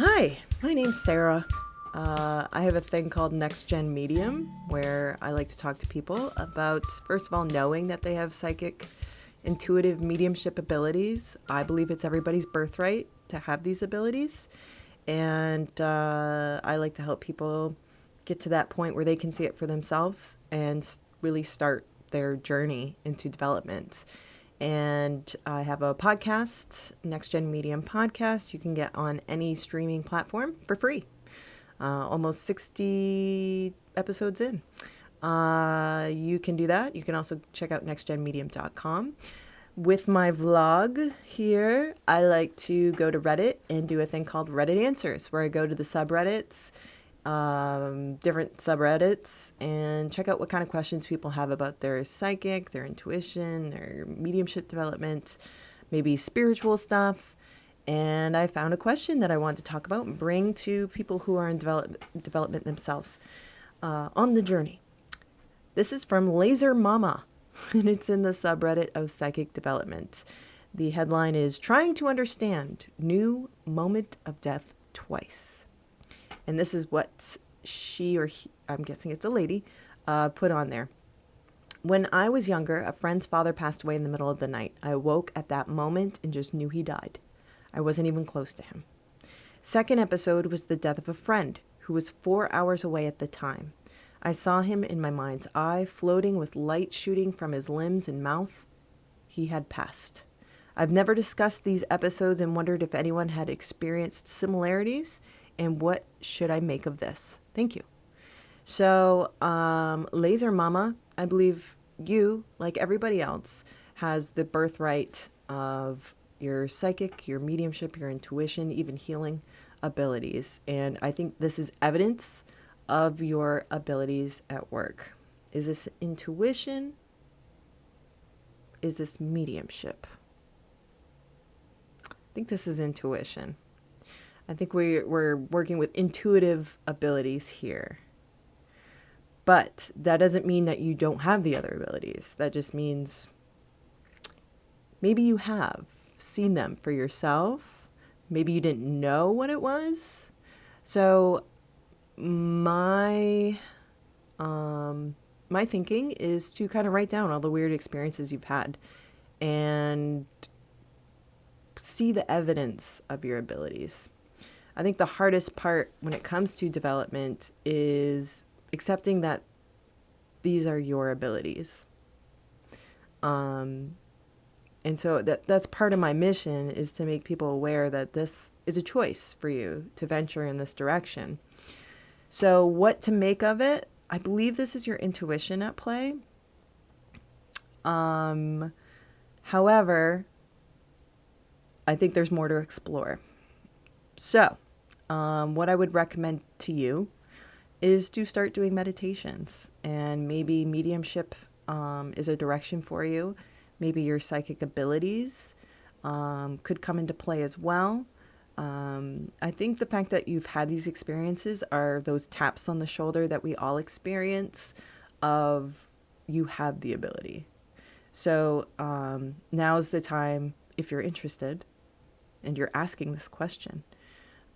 Hi, my name's Sarah. I have a thing called NextGEN Medium where I like to talk to people about, first of all, knowing that they have psychic, intuitive mediumship abilities. I believe it's everybody's birthright to have these abilities. And I like to help people get to that point where they can see it for themselves and really start their journey into development. And I have a podcast, NextGen Medium podcast. You can get on any streaming platform for free. Almost 60 episodes in. You can do that. You can also check out nextgenmedium.com. With my vlog here, I like to go to Reddit and do a thing called Reddit Answers, where I go to the subreddits, different subreddits, and check out what kind of questions people have about their psychic, their intuition, their mediumship development, maybe spiritual stuff. And I found a question that I want to talk about and bring to people who are in development themselves on the journey. This is from Lasermama, and it's in the subreddit of psychic development. The headline is Trying to Understand New Moment of Death Twice. And this is what she or he, I'm guessing it's a lady, put on there. When I was younger, a friend's father passed away in the middle of the night. I awoke at that moment and just knew he died. I wasn't even close to him. Second episode was the death of a friend who was 4 hours away at the time. I saw him in my mind's eye, floating with light shooting from his limbs and mouth. He had passed. I've never discussed these episodes and wondered if anyone had experienced similarities and what should I make of this? Thank you. So, Lasermama, I believe you, like everybody else, has the birthright of your psychic, your mediumship, your intuition, even healing abilities. And I think this is evidence of your abilities at work. Is this intuition? Is this mediumship? I think this is intuition. I think we're working with intuitive abilities here. But that doesn't mean that you don't have the other abilities. That just means maybe you have seen them for yourself. Maybe you didn't know what it was. So my thinking is to kind of write down all the weird experiences you've had and see the evidence of your abilities. I think the hardest part when it comes to development is accepting that these are your abilities. And so that's part of my mission, is to make people aware that this is a choice for you to venture in this direction. So what to make of it? I believe this is your intuition at play. However, I think there's more to explore. So, what I would recommend to you is to start doing meditations, and maybe mediumship is a direction for you. Maybe your psychic abilities could come into play as well. I think the fact that you've had these experiences are those taps on the shoulder that we all experience of you have the ability. So now's the time, if you're interested and you're asking this question,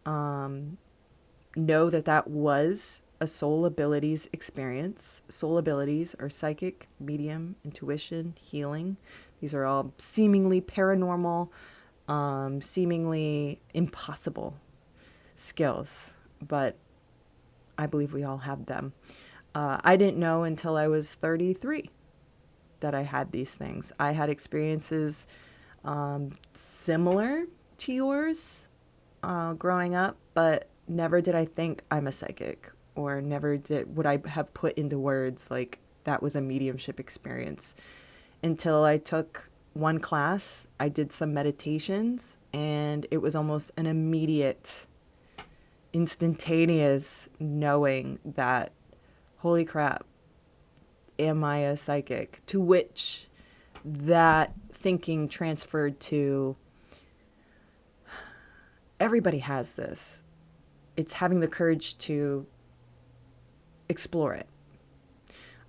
know that that was a soul abilities experience. Soul abilities are psychic, medium, intuition, healing. These are all seemingly paranormal, seemingly impossible skills, but I believe we all have them. I didn't know until I was 33 that I had these things. I had experiences similar to yours growing up, but never did I think I'm a psychic, or never would I have put into words like that was a mediumship experience until I took one class. I did some meditations, and it was almost an immediate, instantaneous knowing that, holy crap, am I a psychic? To which that thinking transferred to, everybody has this. It's having the courage to explore it.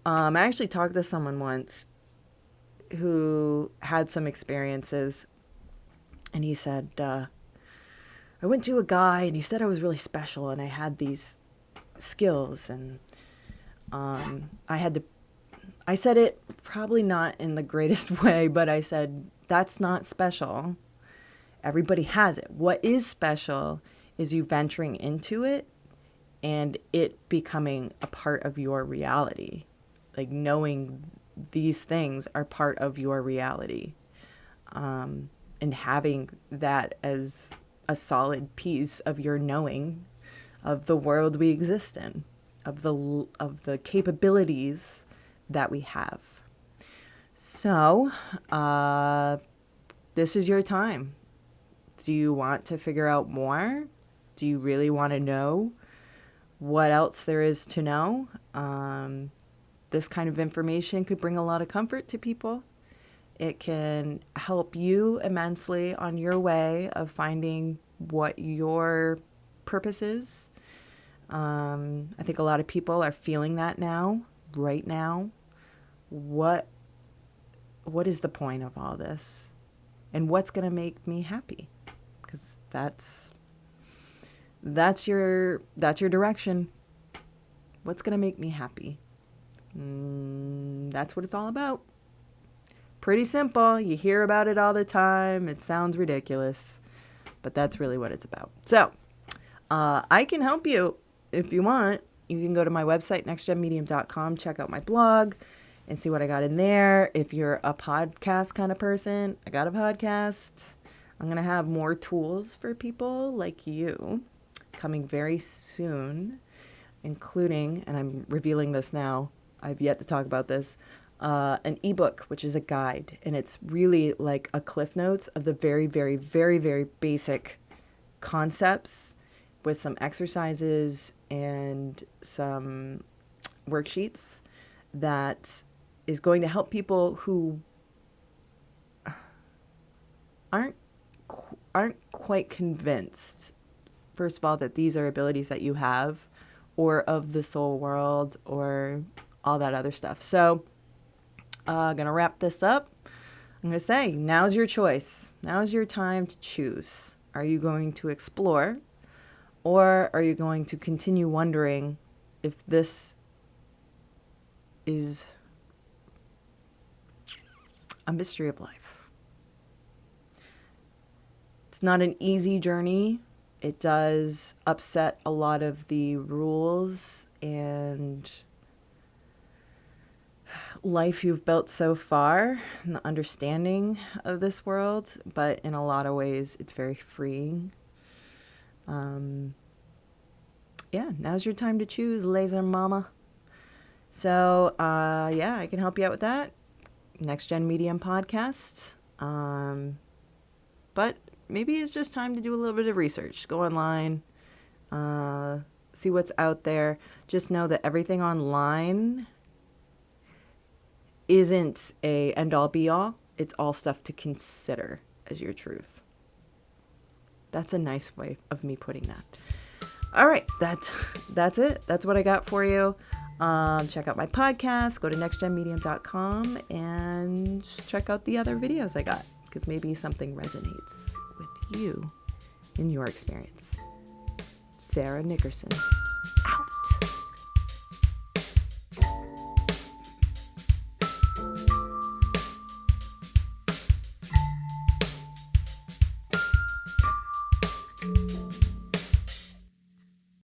I actually talked to someone once who had some experiences, and he said, I went to a guy and he said I was really special and I had these skills, and I said it probably not in the greatest way, but I said, that's not special. Everybody has it. What is special is you venturing into it and it becoming a part of your reality. Like knowing these things are part of your reality. And having that as a solid piece of your knowing of the world we exist in, of the capabilities that we have. So, this is your time. Do you want to figure out more? Do you really want to know what else there is to know? This kind of information could bring a lot of comfort to people. It can help you immensely on your way of finding what your purpose is. I think a lot of people are feeling that now, right now. What is the point of all this? And what's going to make me happy? Because that's your direction. What's going to make me happy? That's what it's all about. Pretty simple. You hear about it all the time. It sounds ridiculous, but that's really what it's about. So, I can help you if you want. You can go to my website, nextgenmedium.com, check out my blog and see what I got in there. If you're a podcast kind of person, I got a podcast. I'm going to have more tools for people like you coming very soon, including, and I'm revealing this now, I've yet to talk about this, an ebook, which is a guide. And it's really like a Cliff Notes of the very, very, very, very basic concepts with some exercises and some worksheets that is going to help people who aren't quite convinced, first of all, that these are abilities that you have, or of the soul world, or all that other stuff. So I'm going to wrap this up. I'm going to say, now's your choice. Now's your time to choose. Are you going to explore, or are you going to continue wondering if this is a mystery of life? It's not an easy journey. It does upset a lot of the rules and life you've built so far and the understanding of this world, but in a lot of ways it's very freeing. Yeah, now's your time to choose, Lasermama. So yeah, I can help you out with that. NextGen Medium podcast. But maybe it's just time to do a little bit of research. Go online, see what's out there. Just know that everything online isn't a end-all be-all. It's all stuff to consider as your truth. That's a nice way of me putting that. All right, that's it. That's what I got for you. Check out my podcast. Go to nextgenmedium.com and check out the other videos I got, because maybe something resonates with you in your experience. Sarah Nickerson.